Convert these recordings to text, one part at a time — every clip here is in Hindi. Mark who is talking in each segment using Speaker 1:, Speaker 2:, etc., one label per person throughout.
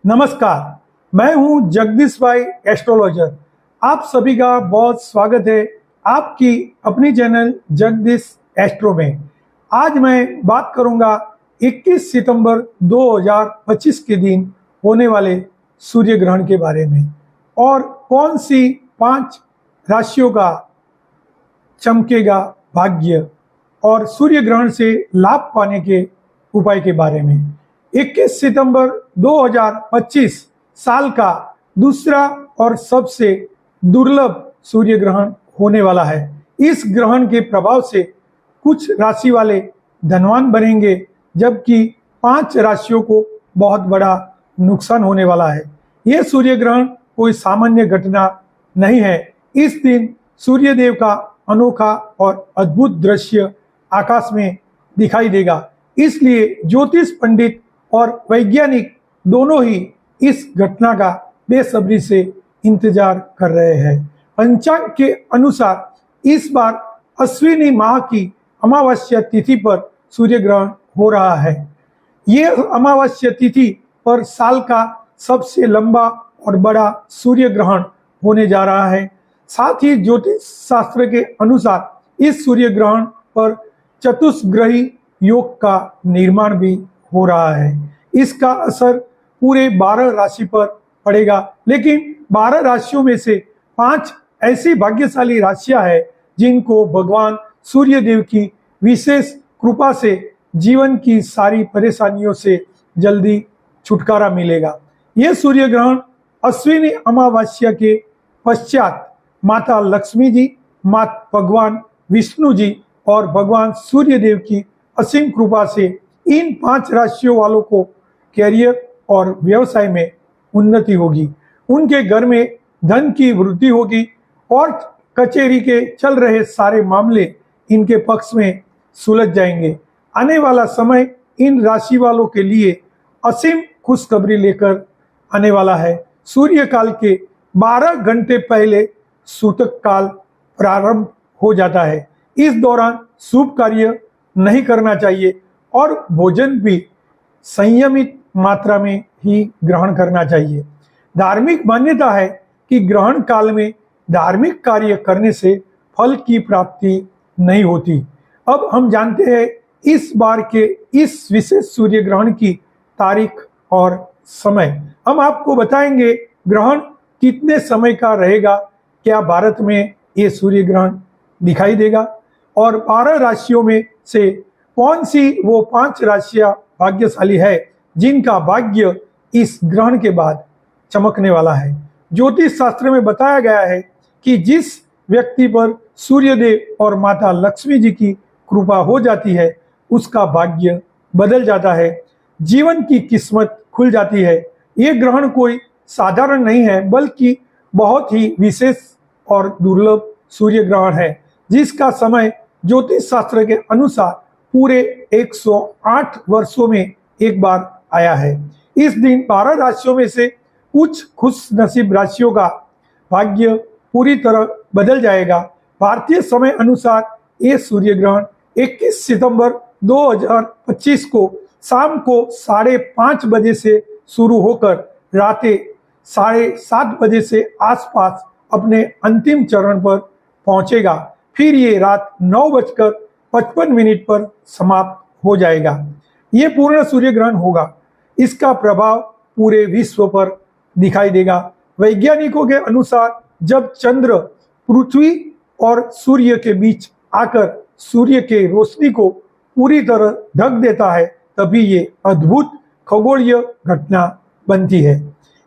Speaker 1: नमस्कार, मैं हूं जगदीश भाई एस्ट्रोलॉजर। आप सभी का बहुत स्वागत है आपकी अपनी चैनल जगदीश एस्ट्रो में। आज मैं बात करूंगा 21 सितंबर 2025 के दिन होने वाले सूर्य ग्रहण के बारे में और कौन सी 5 राशियों का चमकेगा भाग्य और सूर्य ग्रहण से लाभ पाने के उपाय के बारे में। 21 सितंबर 2025 साल का दूसरा और सबसे दुर्लभ सूर्य ग्रहण होने वाला है। इस ग्रहण के प्रभाव से कुछ राशि वाले धनवान बनेंगे, जबकि 5 राशियों को बहुत बड़ा नुकसान होने वाला है। यह सूर्य ग्रहण कोई सामान्य घटना नहीं है। इस दिन सूर्य देव का अनोखा और अद्भुत दृश्य आकाश में दिखाई देगा, इसलिए ज्योतिष पंडित और वैज्ञानिक दोनों ही इस घटना का बेसब्री से इंतजार कर रहे हैं। पंचांग के अनुसार इस बार अश्विनी माह की अमावस्या तिथि पर सूर्य ग्रहण हो रहा है। यह अमावस्या तिथि पर साल का सबसे लंबा और बड़ा सूर्य ग्रहण होने जा रहा है। साथ ही ज्योतिष शास्त्र के अनुसार इस सूर्य ग्रहण पर चतुष्ग्रही योग का निर्माण भी हो रहा है। इसका असर पूरे 12 राशि पर पड़ेगा, लेकिन 12 राशियों में से 5 ऐसी भाग्यशाली राशियां हैं जिनको भगवान सूर्य देव की विशेष कृपा से जीवन की सारी परेशानियों से जल्दी छुटकारा मिलेगा। यह सूर्य ग्रहण अश्विनी अमावस्या के पश्चात माता लक्ष्मी जी, भगवान विष्णु जी और भगवान सूर्य देव की असीम कृपा से इन 5 राशियों वालों को कैरियर और व्यवसाय में उन्नति होगी। उनके घर में धन की वृद्धि होगी और कचहरी के चल रहे सारे मामले इनके पक्ष में सुलझ जाएंगे। आने वाला समय इन राशि वालों के लिए असीम खुशखबरी लेकर आने वाला है। सूर्य काल के 12 घंटे पहले सूतक काल प्रारंभ हो जाता है। इस दौरान शुभ कार्य नहीं करना चाहिए और भोजन भी संयमित मात्रा में ही ग्रहण करना चाहिए। धार्मिक मान्यता है कि ग्रहण काल में धार्मिक कार्य करने से फल की प्राप्ति नहीं होती। अब हम जानते हैं इस बार के इस विशेष सूर्य ग्रहण की तारीख और समय। हम आपको बताएंगे ग्रहण कितने समय का रहेगा, क्या भारत में ये सूर्य ग्रहण दिखाई देगा और 12 राशियों में से कौन सी वो 5 राशियां भाग्यशाली है जिनका भाग्य इस ग्रहण के बाद चमकने वाला है। ज्योतिष शास्त्र में बताया गया है कि जिस व्यक्ति पर सूर्यदेव और माता लक्ष्मी जी की कृपा हो जाती है उसका भाग्य बदल जाता है, जीवन की किस्मत खुल जाती है। ये ग्रहण कोई साधारण नहीं है, बल्कि बहुत ही विशेष और दुर्लभ सूर्य ग्रहण है, जिसका समय ज्योतिष शास्त्र के अनुसार पूरे 108 वर्षों में एक बार आया है। इस दिन 12 राशियों में से कुछ खुश नसीब राशियों का भाग्य पूरी तरह बदल जाएगा। भारतीय समय अनुसार ये सूर्य ग्रहण 21 सितंबर 2025 को शाम को 5:30 बजे से शुरू होकर रात 7:30 बजे से आसपास अपने अंतिम चरण पर पहुंचेगा। फिर ये रात 9:55 पर समाप्त हो जाएगा। ये पूर्ण सूर्य ग्रहण होगा। इसका प्रभाव पूरे विश्व पर दिखाई देगा। वैज्ञानिकों के अनुसार जब चंद्र पृथ्वी और सूर्य के बीच आकर सूर्य के रोशनी को पूरी तरह ढक देता है, तभी ये अद्भुत खगोलीय घटना बनती है।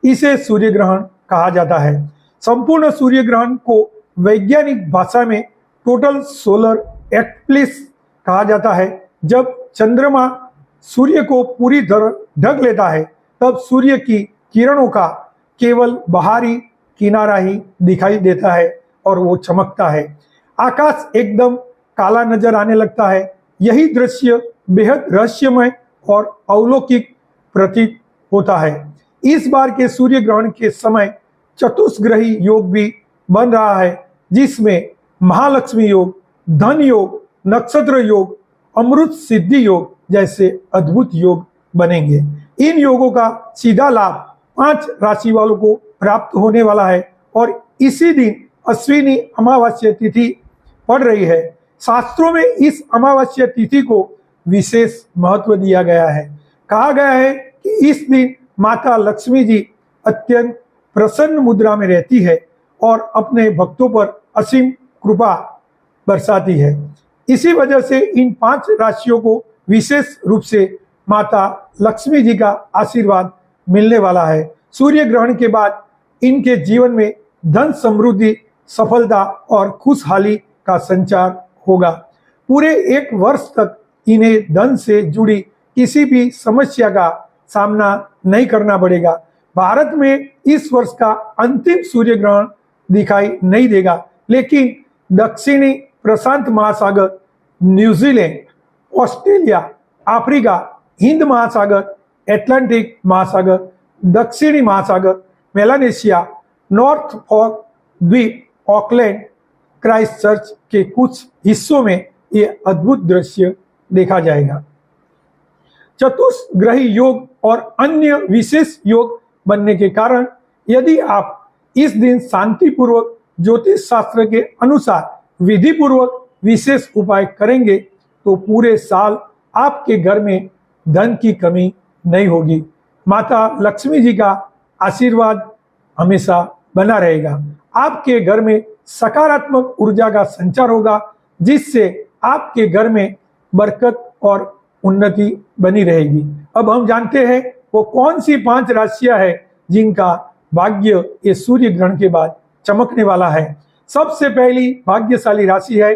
Speaker 1: इसे सूर्य ग्रहण कहा जाता है। संपूर्ण सूर्य ग्रहण को वैज्ञानिक भाषा में टोटल सोलर एक्लिप्स कहा जाता है। जब चंद्रमा सूर्य को पूरी तरह ढक लेता है, तब सूर्य की किरणों का केवल बाहरी किनारा ही दिखाई देता है और वो चमकता है। आकाश एकदम काला नजर आने लगता है। यही दृश्य बेहद रहस्यमय और अलौकिक प्रतीत होता है। इस बार के सूर्य ग्रहण के समय चतुष्ग्रही योग भी बन रहा है, जिसमें महालक्ष्मी योग, धन योग, नक्षत्र योग, अमृत सिद्धि योग जैसे अद्भुत योग बनेंगे। इन योगों का सीधा लाभ 5 राशि वालों को प्राप्त होने वाला है और इसी दिन अश्विनी अमावस्या तिथि पड़ रही है। शास्त्रों में इस अमावस्या तिथि को विशेष महत्व दिया गया है। कहा गया है कि इस दिन माता लक्ष्मी जी अत्यंत प्रसन्न मुद्रा में रहती है और अपने भक्तों पर असीम कृपा बरसाती है। इसी वजह से इन 5 राशियों को विशेष रूप से माता लक्ष्मी जी का आशीर्वाद मिलने वाला है। सूर्य ग्रहण के बाद इनके जीवन में धन समृद्धि, सफलता और खुशहाली का संचार होगा। पूरे 1 वर्ष तक इन्हें धन से जुड़ी किसी भी समस्या का सामना नहीं करना पड़ेगा। भारत में इस वर्ष का अंतिम सूर्य ग्रहण दिखाई नहीं देगा, लेकिन दक्षिणी प्रशांत महासागर, न्यूजीलैंड, ऑस्ट्रेलिया, अफ्रीका, हिंद महासागर, अटलांटिक महासागर, दक्षिणी महासागर, मेलानेशिया, नॉर्थ फॉक द्वीप, ऑकलैंड, क्राइस्टचर्च के कुछ हिस्सों में ये अद्भुत दृश्य देखा जाएगा। चतुर्ग्रही योग और अन्य विशेष योग बनने के कारण यदि आप इस दिन शांतिपूर्वक ज्योतिष शास्त्र के अनुसार विधि पूर्वक विशेष उपाय करेंगे तो पूरे साल आपके घर में धन की कमी नहीं होगी। माता लक्ष्मी जी का आशीर्वाद हमेशा बना रहेगा। आपके घर में सकारात्मक ऊर्जा का संचार होगा, जिससे आपके घर में बरकत और उन्नति बनी रहेगी। अब हम जानते हैं वो कौन सी 5 राशियां हैं जिनका भाग्य ये सूर्य ग्रहण के बाद चमकने वाला है। सबसे पहली भाग्यशाली राशि है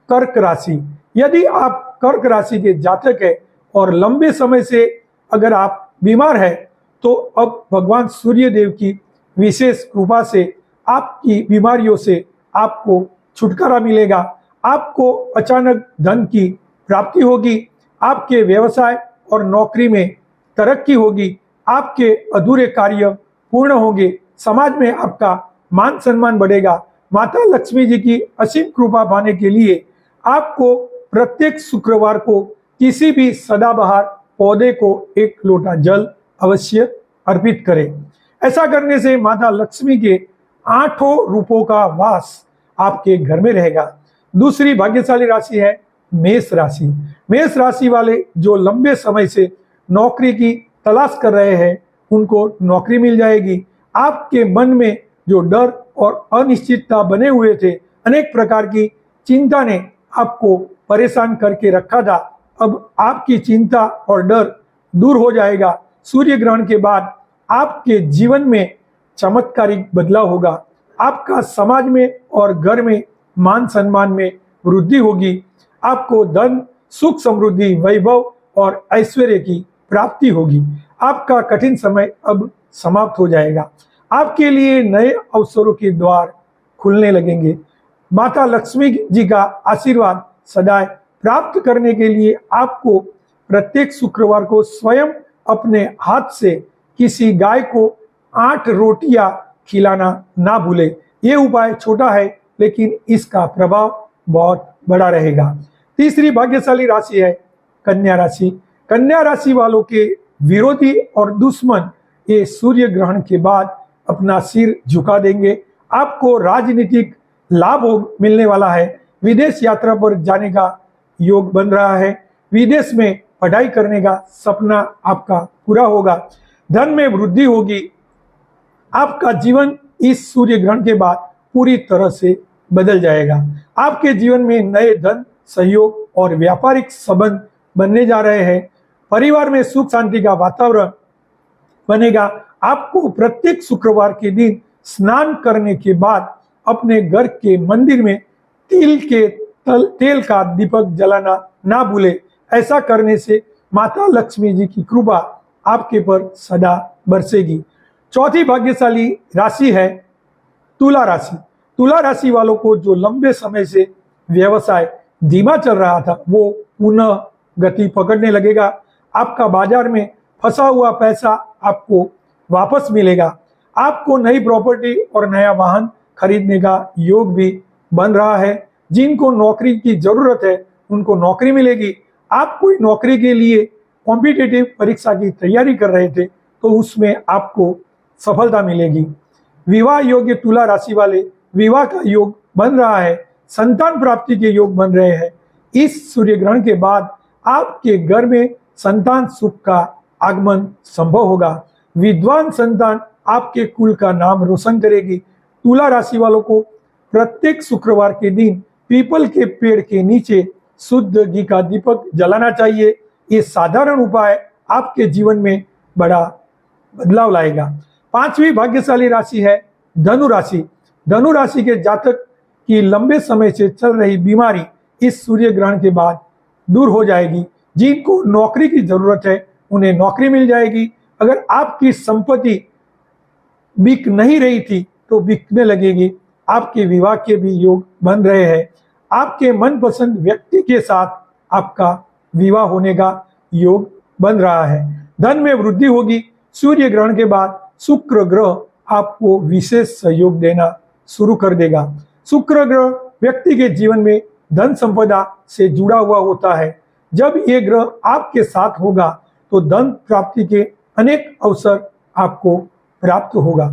Speaker 1: कर्क राशि। यदि आप कर्क राशि के जातक है और लंबे समय से अगर आप बीमार है तो अब भगवान सूर्य देव की विशेष कृपा से आपकी बीमारियों से आपको छुटकारा मिलेगा। आपको अचानक धन की प्राप्ति होगी। आपके व्यवसाय और नौकरी में तरक्की होगी। आपके अधूरे कार्य पूर्ण होंगे। समाज में आपका मान सम्मान बढ़ेगा। माता लक्ष्मी जी की असीम कृपा पाने के लिए आपको प्रत्येक शुक्रवार को किसी भी सदाबहार पौधे को 1 लोटा जल अवश्य अर्पित करें। ऐसा करने से माता लक्ष्मी के 8 रूपों का वास आपके घर में रहेगा। दूसरी भाग्यशाली राशि है मेष राशि। मेष राशि वाले जो लंबे समय से नौकरी की तलाश कर रहे हैं उनको नौकरी मिल जाएगी। आपके मन में जो डर और अनिश्चितता बने हुए थे, अनेक प्रकार की चिंता ने आपको परेशान करके रखा था, अब आपकी चिंता और डर दूर हो जाएगा। सूर्य ग्रहण के बाद आपके जीवन में चमत्कारिक बदलाव होगा। आपका समाज में और घर में मान सम्मान में वृद्धि होगी। आपको धन, सुख, समृद्धि, वैभव और ऐश्वर्य की प्राप्ति होगी। आपका कठिन समय अब समाप्त हो जाएगा। आपके लिए नए अवसरों के द्वार खुलने लगेंगे। माता लक्ष्मी जी का आशीर्वाद सदा प्राप्त करने के लिए आपको प्रत्येक शुक्रवार को स्वयं अपने हाथ से किसी गाय को 8 रोटियां खिलाना ना भूले। ये उपाय छोटा है लेकिन इसका प्रभाव बहुत बड़ा रहेगा। तीसरी भाग्यशाली राशि है कन्या राशि। कन्या राशि वालों के विरोधी और दुश्मन ये सूर्य ग्रहण के बाद अपना सिर झुका देंगे। आपको राजनीतिक लाभ मिलने वाला है। विदेश यात्रा पर जाने का योग बन रहा है। विदेश में पढ़ाई करने का सपना आपका पूरा होगा। धन में वृद्धि होगी। आपका जीवन इस सूर्य ग्रहण के बाद पूरी तरह से बदल जाएगा। आपके जीवन में नए धन, सहयोग और व्यापारिक संबंध बनने जा रहे हैं। परिवार में सुख शांति का वातावरण बनेगा। आपको प्रत्येक शुक्रवार के दिन स्नान करने के बाद अपने घर के मंदिर में तेल का दीपक जलाना ना भूले। ऐसा करने से माता लक्ष्मी जी की कृपा आपके पर सदा बरसेगी। चौथी भाग्यशाली राशि है तुला राशि। तुला राशि वालों को जो लंबे समय से व्यवसाय धीमा चल रहा था वो पुनः गति पकड़ने लगेगा। आपका बाजार में फंसा हुआ पैसा आपको वापस मिलेगा। आपको नई प्रॉपर्टी और नया वाहन खरीदने का योग भी बन रहा है। जिनको नौकरी की जरूरत है उनको नौकरी मिलेगी। आप कोई नौकरी के लिए कॉम्पिटिटिव परीक्षा की तैयारी कर रहे थे तो उसमें आपको सफलता मिलेगी। विवाह योग्य तुला राशि वाले विवाह का योग बन रहा है, संतान प्राप्ति के योग बन रहे हैं। इस सूर्य ग्रहण के बाद आपके घर में संतान सुख का आगमन संभव होगा। विद्वान संतान आपके कुल का नाम रोशन करेगी। तुला राशि वालों को प्रत्येक शुक्रवार के दिन पीपल के पेड़ के नीचे शुद्ध घी का दीपक जलाना चाहिए। ये साधारण उपाय आपके जीवन में बड़ा बदलाव लाएगा। पांचवी भाग्यशाली राशि है धनु राशि। धनु राशि के जातक की लंबे समय से चल रही बीमारी इस सूर्य ग्रहण के बाद दूर हो जाएगी। जिनको नौकरी की जरूरत है उन्हें नौकरी मिल जाएगी। अगर आपकी संपत्ति बिक नहीं रही थी तो बिकने लगेगी। आपके विवाह के भी योग बन रहे हैं। आपके मनपसंद व्यक्ति के साथ आपका विवाह होने का योग बन रहा है। धन में वृद्धि होगी। सूर्य ग्रहण के बाद शुक्र ग्रह आपको विशेष सहयोग देना शुरू कर देगा। शुक्र ग्रह व्यक्ति के जीवन में धन संपदा से जुड़ा हुआ होता है। जब ये ग्रह आपके साथ होगा तो धन प्राप्ति के अनेक अवसर आपको प्राप्त होगा।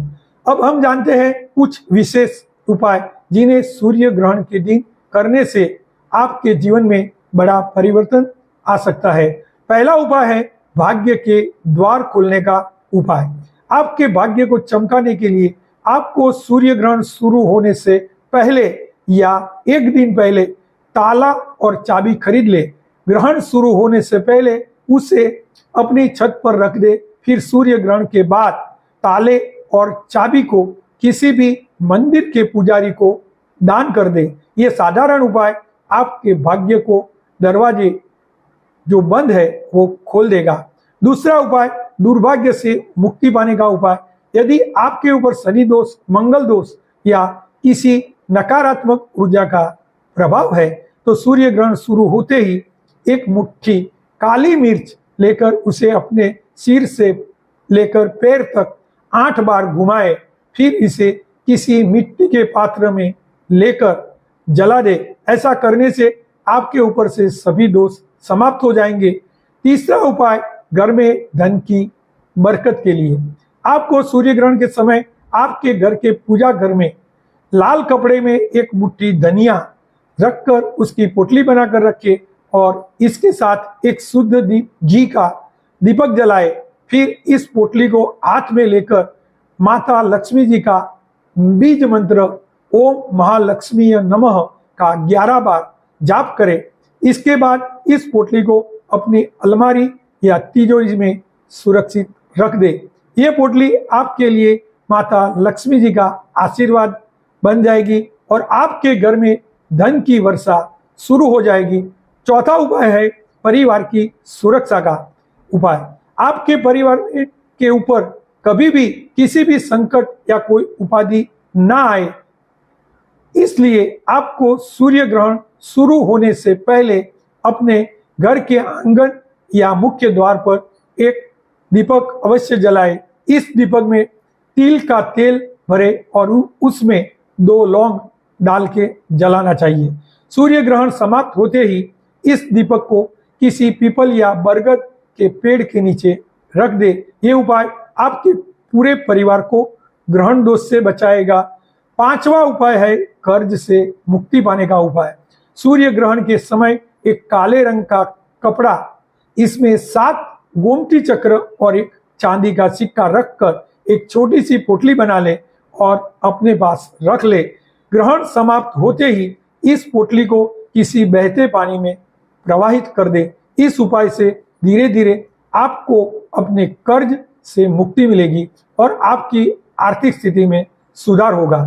Speaker 1: अब हम जानते हैं कुछ विशेष उपाय जिन्हें सूर्य ग्रहण के दिन करने से आपके जीवन में बड़ा परिवर्तन आ सकता है। पहला उपाय है भाग्य के द्वार खोलने का उपाय। आपके भाग्य को चमकाने के लिए आपको सूर्य ग्रहण शुरू होने से पहले या एक दिन पहले ताला और चाबी खरीद ले। ग्रहण शुरू होने से पहले उसे अपनी छत पर रख दे। फिर सूर्य ग्रहण के बाद ताले और चाबी को किसी भी मंदिर के पुजारी को दान कर दे। ये साधारण उपाय आपके भाग्य को दरवाजे जो बंद है वो खोल देगा। दूसरा उपाय दुर्भाग्य से मुक्ति पाने का उपाय। यदि आपके ऊपर शनि दोष, मंगल दोष या किसी नकारात्मक ऊर्जा का प्रभाव है तो सूर्य ग्रहण शुरू होते ही एक मुट्ठी काली मिर्च लेकर उसे अपने सिर से लेकर पैर तक 8 बार घुमाए। फिर इसे किसी मिट्टी के पात्र में लेकर जला दे। ऐसा करने से आपके ऊपर से सभी दोष समाप्त हो जाएंगे। तीसरा उपाय घर में धन की बरकत के लिए। आपको सूर्य ग्रहण के समय आपके घर के पूजा घर में लाल कपड़े में एक मुट्ठी धनिया रखकर उसकी पोटली बनाकर रखे और इसके साथ एक शुद्ध घी का दीपक जलाए। फिर इस पोटली को हाथ में लेकर माता लक्ष्मी जी का बीज मंत्र ओम महालक्ष्मी नमः का 11 बार जाप करें। इसके बाद इस पोटली को अपनी अलमारी या तिजोरी में सुरक्षित रख दे। ये पोटली आपके लिए माता लक्ष्मी जी का आशीर्वाद बन जाएगी और आपके घर में धन की वर्षा शुरू हो जाएगी। चौथा उपाय है परिवार की सुरक्षा का उपाय। आपके परिवार के ऊपर कभी भी किसी भी संकट या कोई उपाधि ना आए, इसलिए आपको सूर्य ग्रहण शुरू होने से पहले अपने घर के आंगन या मुख्य द्वार पर एक दीपक अवश्य जलाए। इस दीपक में तिल का तेल भरे और उसमें 2 लौंग डाल के जलाना चाहिए। सूर्य ग्रहण समाप्त होते ही इस दीपक को किसी पीपल या बरगद के पेड़ के नीचे रख दे। ये उपाय आपके पूरे परिवार को ग्रहण दोष से बचाएगा। 5वां उपाय है कर्ज से मुक्ति पाने का उपाय। सूर्य ग्रहण के समय एक काले रंग का कपड़ा, इसमें 7 गोमती चक्र और एक चांदी का सिक्का रखकर एक छोटी सी पोटली बना ले और अपने पास रख ले। ग्रहण समाप्त होते ही इस पोटली को किसी बहते पानी में प्रवाहित कर दे। इस उपाय से धीरे धीरे आपको अपने कर्ज से मुक्ति मिलेगी और आपकी आर्थिक स्थिति में सुधार होगा।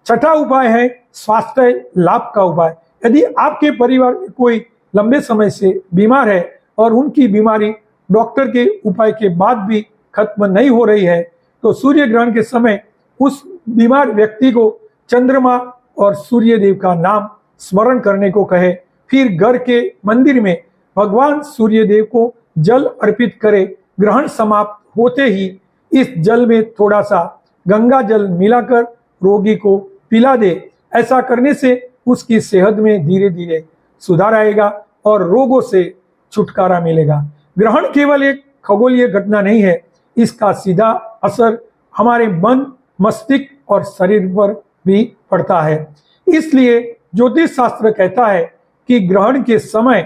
Speaker 1: छठा उपाय है स्वास्थ्य लाभ का उपाय। यदि आपके परिवार में कोई लंबे समय से बीमार है और उनकी बीमारी डॉक्टर के उपाय के बाद भी खत्म नहीं हो रही है तो सूर्य ग्रहण के समय उस बीमार व्यक्ति को चंद्रमा और सूर्य देव का नाम स्मरण करने को कहे। फिर घर के मंदिर में भगवान सूर्य देव को जल अर्पित करे। ग्रहण समाप्त होते ही इस जल में थोड़ा सा गंगा जल मिलाकर रोगी को पिला दे। ऐसा करने से उसकी सेहत में धीरे धीरे सुधार आएगा और रोगों से छुटकारा मिलेगा। ग्रहण केवल एक खगोलीय घटना नहीं है, इसका सीधा असर हमारे मन, मस्तिष्क और शरीर पर भी पड़ता है। इसलिए ज्योतिष शास्त्र कहता है कि ग्रहण के समय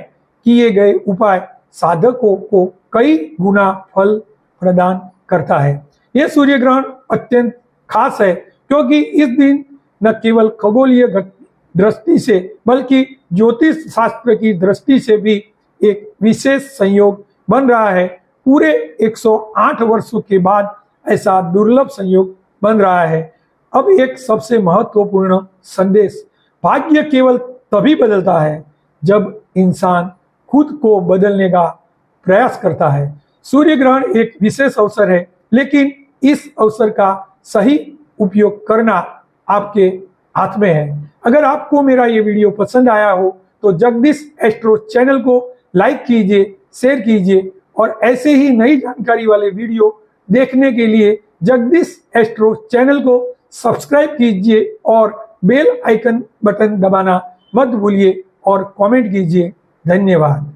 Speaker 1: किए गए उपाय साधकों को कई गुना फल प्रदान करता है। यह सूर्य ग्रहण अत्यंत खास है क्योंकि इस दिन न केवल खगोलीय दृष्टि से बल्कि ज्योतिष शास्त्र की दृष्टि से भी एक विशेष संयोग बन रहा है। पूरे 108 वर्षों के बाद ऐसा दुर्लभ संयोग बन रहा है। अब एक सबसे महत्वपूर्ण संदेश, भाग्य केवल तभी बदलता है जब इंसान खुद को बदलने का प्रयास करता है। सूर्य ग्रहण एक विशेष अवसर है, लेकिन इस अवसर का सही उपयोग करना आपके हाथ में है। अगर आपको मेरा ये वीडियो पसंद आया हो तो जगदीश एस्ट्रो चैनल को लाइक कीजिए, शेयर कीजिए और ऐसे ही नई जानकारी वाले वीडियो देखने के लिए जगदीश एस्ट्रो चैनल को सब्सक्राइब कीजिए और बेल आइकन बटन दबाना मत भूलिए और कमेंट कीजिए। धन्यवाद।